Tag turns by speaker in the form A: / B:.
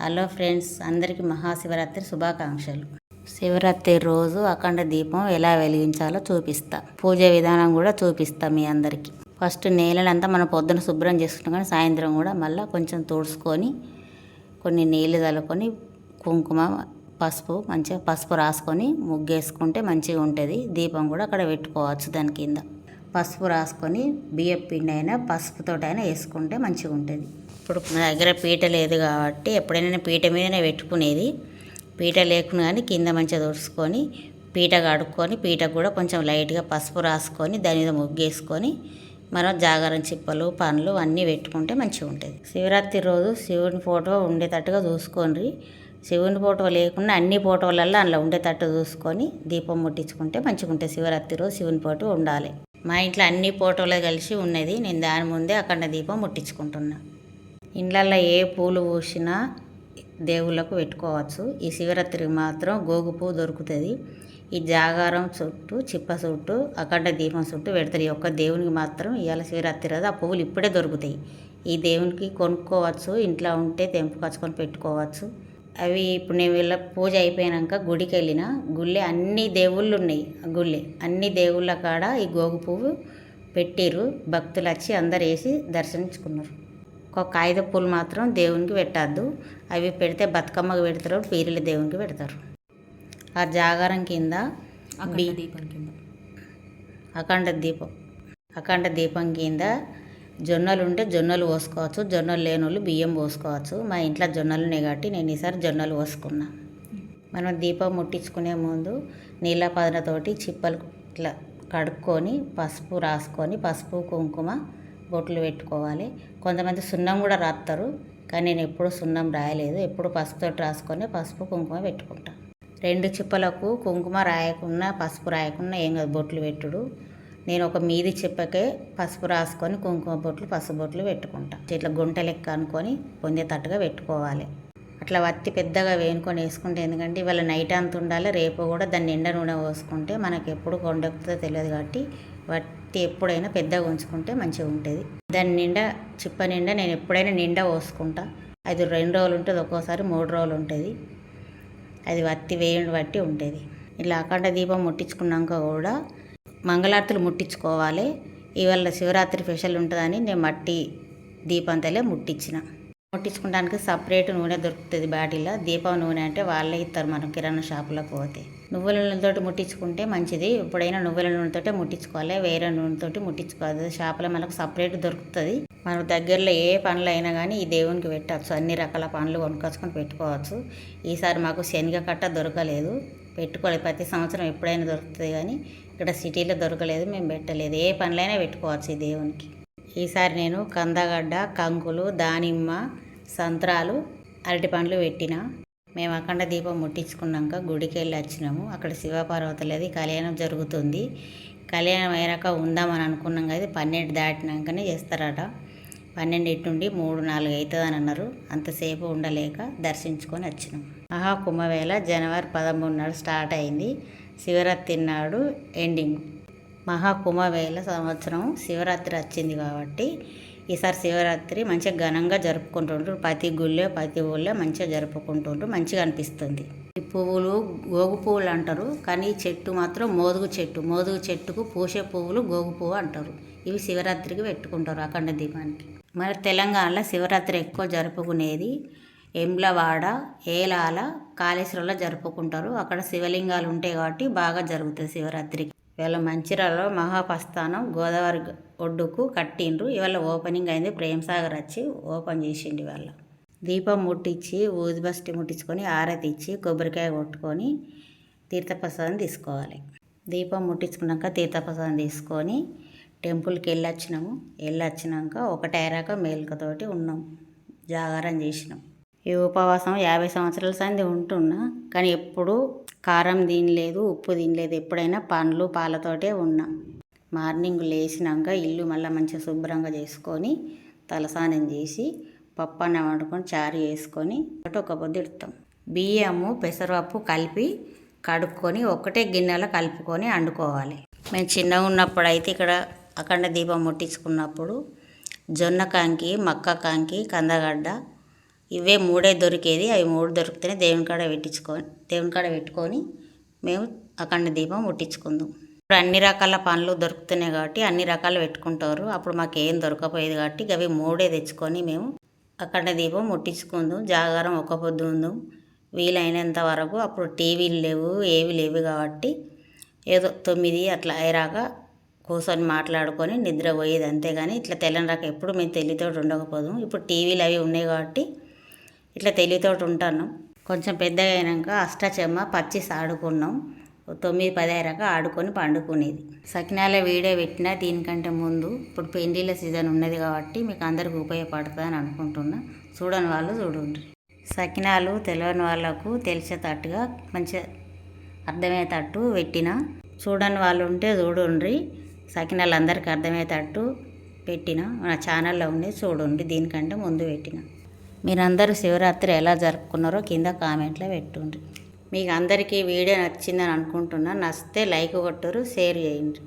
A: Hello friends, అందరికీ మహాశివరాత్రి శుభాకాంక్షలు. శివరాత్రి రోజు అఖండ దీపం ఎలా వెలిగించాలో చూపిస్తా. పూజ విధానం కూడా చూపిస్తా మీ అందరికీ. ఫస్ట్ నేలంతా మనం పొద్దున శుభ్రం చేసుకుంటాం, కానీ సాయంత్రం కూడా మళ్ళీ కొంచెం తుడుచుకొని కొన్ని నీళ్ళు చల్లుకొని కుంకుమ పసుపు మంచిగా పసుపు రాసుకొని ముగ్గేసుకుంటే మంచిగా ఉంటుంది. దీపం కూడా అక్కడ పెట్టుకోవచ్చు. దాని కింద పసుపు రాసుకొని బియ్యం పిండి అయినా పసుపుతోటైనా వేసుకుంటే మంచిగా ఉంటుంది. ఇప్పుడు మన దగ్గర పీట లేదు కాబట్టి ఎప్పుడైనా పీట మీదనే పెట్టుకునేది. పీట లేకుండా కానీ కింద మంచిగా తుడుచుకొని పీట కడుక్కొని పీటకు కూడా కొంచెం లైట్గా పసుపు రాసుకొని దాని మీద ముగ్గేసుకొని మనం జాగరం చిప్పలు పండ్లు అన్నీ పెట్టుకుంటే మంచిగా ఉంటుంది. శివరాత్రి రోజు శివుని ఫోటో ఉండేటట్టుగా చూసుకోండి. శివుని ఫోటో లేకుండా అన్ని ఫోటోలలో అందులో ఉండేటట్టు చూసుకొని దీపం ముట్టించుకుంటే మంచిగా ఉంటుంది. శివరాత్రి రోజు శివుని ఫోటో ఉండాలి. మా ఇంట్లో అన్ని ఫోటోలు కలిసి ఉన్నది. నేను దాని ముందే అఖండ దీపం ముట్టించుకుంటున్నా. ఇండ్లల్లో ఏ పూలు పూసినా దేవుళ్ళకు పెట్టుకోవచ్చు. ఈ శివరాత్రికి మాత్రం గోగు పువ్వు దొరుకుతుంది. ఈ జాగారం చుట్టూ చిప్ప చుట్టూ అఖండ దీపం చుట్టూ పెడతారు. ఈ ఒక్క దేవునికి మాత్రం ఇవాళ శివరాత్రి రోజు ఆ పువ్వులు ఇప్పుడే దొరుకుతాయి. ఈ దేవునికి కొనుక్కోవచ్చు, ఇంట్లో ఉంటే తెంపుకొచ్చుకొని పెట్టుకోవచ్చు. అవి ఇప్పుడు నేను వీళ్ళ పూజ అయిపోయాక గుడికి వెళ్ళిన గుళ్ళే అన్ని దేవుళ్ళు ఉన్నాయి. గుళ్ళే అన్ని దేవుళ్ళ కాడ ఈ గోగు పువ్వు పెట్టిర్రు. భక్తులు వచ్చి అందరు వేసి దర్శించుకున్నారు. ఒక కాగిత పూలు మాత్రం దేవునికి పెట్టద్దు. అవి పెడితే బతుకమ్మకు పెడతారు, పీరిల దేవునికి పెడతారు. ఆ జాగారం కింద అఖండ దీపం కింద జొన్నలు ఉంటే జొన్నలు పోసుకోవచ్చు, జొన్నలు లేని వాళ్ళు బియ్యం పోసుకోవచ్చు. మా ఇంట్లో జొన్నలు ఉన్నాయి కాబట్టి నేను ఈసారి జొన్నలు పోసుకున్నా. మనం దీపం ముట్టించుకునే ముందు నీళ్ళ పదనతోటి చిప్పలు ఇట్లా కడుక్కొని పసుపు రాసుకొని పసుపు కుంకుమ బొట్లు పెట్టుకోవాలి. కొంతమంది సున్నం కూడా రాస్తారు, కానీ నేను ఎప్పుడు సున్నం రాయలేదు. ఎప్పుడు పసుపుతోటి రాసుకొని పసుపు కుంకుమ పెట్టుకుంటా. 2 చిప్పలకు కుంకుమ రాయకుండా పసుపు రాయకుండా ఏం కాదు, బొట్లు పెట్టుడు. నేను ఒక మీది చిప్పకే పసుపు రాసుకొని కుంకుమ బొట్లు పసుపు బొట్లు పెట్టుకుంటా. ఇట్లా గుంట లెక్క అనుకొని పొందేటట్టుగా పెట్టుకోవాలి. అట్లా వత్తి పెద్దగా వేనుకొని వేసుకుంటే, ఎందుకంటే ఇవాళ నైట్ అంత ఉండాలి, రేపు కూడా దాన్ని నిండా నూనె పోసుకుంటే మనకి ఎప్పుడు కొండెక్కుతుందో తెలియదు. కాబట్టి వత్తి ఎప్పుడైనా పెద్దగా ఉంచుకుంటే మంచిగా ఉంటుంది. దాని నిండా చిప్ప నిండా నేను ఎప్పుడైనా నిండా పోసుకుంటా. అది 2 రోజులు ఉంటుంది, ఒక్కోసారి 3 రోజులు ఉంటుంది. అది వత్తి వేయండి బట్టి ఉంటుంది. ఇలా అఖండ దీపం ముట్టించుకున్నాక కూడా మంగళారతులు ముట్టించుకోవాలి. ఇవాళ శివరాత్రి స్పెషల్ ఉంటుందని నేను మట్టి దీపంతలే ముట్టించుకోవడానికి సపరేట్ నూనె దొరుకుతుంది బాటిల్లో. దీపం నూనె అంటే వాళ్ళే ఇస్తారు మనం కిరాణా షాపులకు పోతే. నువ్వుల నూనెతోటి ముట్టించుకుంటే మంచిది. ఎప్పుడైనా నువ్వుల నూనెతోటే ముట్టించుకోవాలి, వేరే నూనెతోటి ముట్టించుకోవాలి. షాపులో మనకు సపరేట్ దొరుకుతుంది. మన దగ్గరలో ఏ పండ్లు అయినా కానీ ఈ దేవునికి పెట్టవచ్చు. అన్ని రకాల పండ్లు కొనుక్కొచ్చుకొని పెట్టుకోవచ్చు. ఈసారి మాకు శనగ కట్ట దొరకలేదు, పెట్టుకోలేదు. ప్రతి సంవత్సరం ఎప్పుడైనా దొరుకుతుంది, కానీ ఇక్కడ సిటీలో దొరకలేదు, మేము పెట్టలేదు. ఏ పండ్లైనా పెట్టుకోవచ్చు ఈ దేవునికి. ఈసారి నేను కందగడ్డ, కంకులు, దానిమ్మ, సంత్రాలు, అరటి పండ్లు పెట్టిన. మేము అఖండ దీపం ముట్టించుకున్నాక గుడికి వెళ్ళి వచ్చినాము. అక్కడ శివపార్వతులది కళ్యాణం జరుగుతుంది. కళ్యాణం అయ్యాక ఉందామని అనుకున్నాం కదా, 12 దాటినాకనే చేస్తారట. 12 నుండి 3-4 అవుతుందని అన్నారు. అంతసేపు ఉండలేక దర్శించుకొని వచ్చినాం. మహాకుంభవేళ జనవరి 13 నాడు స్టార్ట్ అయింది. శివరాత్రి నాడు ఎండింగ్. మహాకుంభవేళ సంవత్సరం శివరాత్రి వచ్చింది కాబట్టి ఈసారి శివరాత్రి మంచిగా ఘనంగా జరుపుకుంటుండ్రు. ప్రతి గుళ్ళో ప్రతి ఊళ్ళో మంచిగా జరుపుకుంటుండ్రు. మంచిగా అనిపిస్తుంది. ఈ పువ్వులు గోగు పువ్వులు అంటారు, కానీ ఈ చెట్టు మాత్రం మోదుగు చెట్టు. మోదుగు చెట్టుకు పూసే పువ్వులు గోగు పువ్వు అంటారు. ఇవి శివరాత్రికి పెట్టుకుంటారు అఖండ దీపానికి. మరి తెలంగాణలో శివరాత్రి ఎక్కువ జరుపుకునేది ఎమ్లవాడ, ఏలాల, కాళేశ్వరంలో జరుపుకుంటారు. అక్కడ శివలింగాలు ఉంటాయి కాబట్టి బాగా జరుగుతుంది శివరాత్రికి. ఇవాళ మంచిర్యాలలో మహాప్రస్థానం గోదావరి ఒడ్డుకు కట్టిండ్రు. ఇవాళ ఓపెనింగ్ అయింది. ప్రేమ్సాగర్ వచ్చి ఓపెన్ చేసిండు. ఇవాళ దీపం ముట్టించి ఊదిబస్టి ముట్టించుకొని ఆరతి ఇచ్చి కొబ్బరికాయ కొట్టుకొని తీర్థప్రసాదం తీసుకోవాలి. దీపం ముట్టించుకున్నాక తీర్థప్రసాదం తీసుకొని టెంపుల్కి వెళ్ళొచ్చినాక ఒకటేరాక మేలుకతోటి ఉన్నాం, జాగారం చేసినాం. ఈ ఉపవాసం 50 సంవత్సరాల సంది ఉంటున్నా, కానీ ఎప్పుడు కారం తినలేదు, ఉప్పు తినలేదు. ఎప్పుడైనా పండ్లు పాలతోటే ఉన్నా. మార్నింగ్ లేచినాక ఇల్లు మళ్ళీ మంచిగా శుభ్రంగా చేసుకొని తలస్నానం చేసి పప్పన్నం వండుకొని చారు వేసుకొని ఒక పొద్దు ఇడతాం. బియ్యము పెసరపప్పు కలిపి కడుక్కొని ఒకటే గిన్నెలో కలుపుకొని వండుకోవాలి. మేము చిన్నగా ఉన్నప్పుడు అయితే ఇక్కడ అఖండ దీపం ముట్టించుకున్నప్పుడు జొన్న కాంకి, మక్క కాంకి, కందగడ్డ ఇవే 3 దొరికేది. అవి 3 దొరికితేనే దేవుని కాడ పెట్టుకొని మేము అఖండ దీపం ముట్టించుకుందాం. ఇప్పుడు అన్ని రకాల పండ్లు దొరుకుతున్నాయి కాబట్టి అన్ని రకాలు పెట్టుకుంటారు. అప్పుడు మాకు ఏం దొరకపోయేది కాబట్టి అవి 3 తెచ్చుకొని మేము అఖండ దీపం ముట్టించుకుందాం. జాగారం ఒక్క పొద్దు ఉందాం వీలైనంత వరకు. అప్పుడు టీవీలు లేవు, ఏవి లేవు కాబట్టి ఏదో 9 అట్లా అయ్యాక కూర్చొని మాట్లాడుకొని నిద్రపోయేది. అంతేగాని ఇట్లా తెల్లని రాక ఎప్పుడు మేము తెలివితోటి ఉండకపోదాం. ఇప్పుడు టీవీలు అవి ఉన్నాయి కాబట్టి ఇట్లా తెలివితోటి ఉంటాను. కొంచెం పెద్దగా అయినాక అష్టాచెమ్మ పచ్చిస్ ఆడుకున్నాం. 9, 10 అయ్యాక ఆడుకొని పండుకునేది. సకినాల వీడియో పెట్టినా దీనికంటే ముందు. ఇప్పుడు పెండిళ్ళ సీజన్ ఉన్నది కాబట్టి మీకు అందరికి ఉపయోగపడుతుందని అనుకుంటున్నా. చూడని వాళ్ళు చూడండి. సకినాలు తెలియని వాళ్ళకు తెలిసేటట్టుగా మంచిగా అర్థమయ్యేటట్టు పెట్టిన. చూడని వాళ్ళు ఉంటే చూడండి. సకినాలు అందరికీ అర్థమయ్యేటట్టు పెట్టిన. నా ఛానల్లో ఉండి చూడండి. దీనికంటే ముందు పెట్టిన. మీరందరూ శివరాత్రి ఎలా జరుపుకున్నారో కింద కామెంట్లో పెట్టుండ్రి. మీకు అందరికీ వీడియో నచ్చిందని అనుకుంటున్నా. నచ్చితే లైక్ కొట్టురు, షేర్ చేయండి.